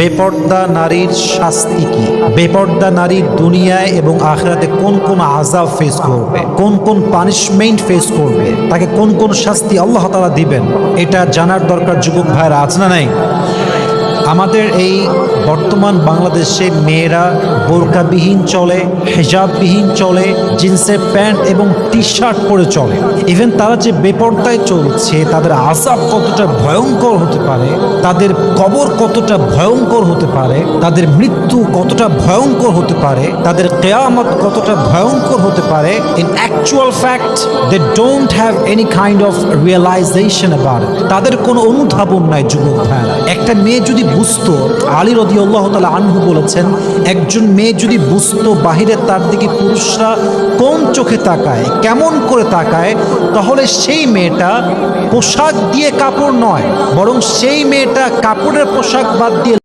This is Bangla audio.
বেপর্দা নারীর শাস্তি কি? বেপর্দা নারী দুনিয়ায় এবং আখিরাতে কোন কোন আযাব ফেস করবে, কোন কোন পানিশমেন্ট ফেস করবে, তাকে কোন কোন শাস্তি আল্লাহ তাআলা দিবেন, এটা জানার দরকার যুবক ভাইরা আছে না নাই? আমাদের এই বর্তমান বাংলাদেশে মেয়েরা বোরকাবিহীন চলে, হিজাববিহীন চলে, জিন্সের প্যান্ট এবং টি শার্ট পরে চলে। ইভেন তারা যে বেপর্দায় চলছে, তাদের আযাব কতটা ভয়ঙ্কর হতে পারে, তাদের কবর কতটা ভয়ঙ্কর হতে পারে, তাদের মৃত্যু কতটা ভয়ঙ্কর হতে পারে, তাদের কিয়ামত কতটা ভয়ঙ্কর হতে পারে, in actual fact they don't have any kind of realization about it. তাদের কোনো অনুধাবন নাই যুবক ভাইরা। একটা মেয়ে যদি বুঝতো, আলী রাদিয়াল্লাহু তাআলা আনহু বলেছেন, একজন মেয়ে যদি বুঝতো বাহিরে তার দিকে পুরুষরা কোন চোখে তাকায়, কেমন করে তাকায়, তাহলে সেই মেয়েটা পোশাক দিয়ে কাপড় নয়, বরং সেই মেয়েটা কাপড়ের পোশাক বাদ দিয়ে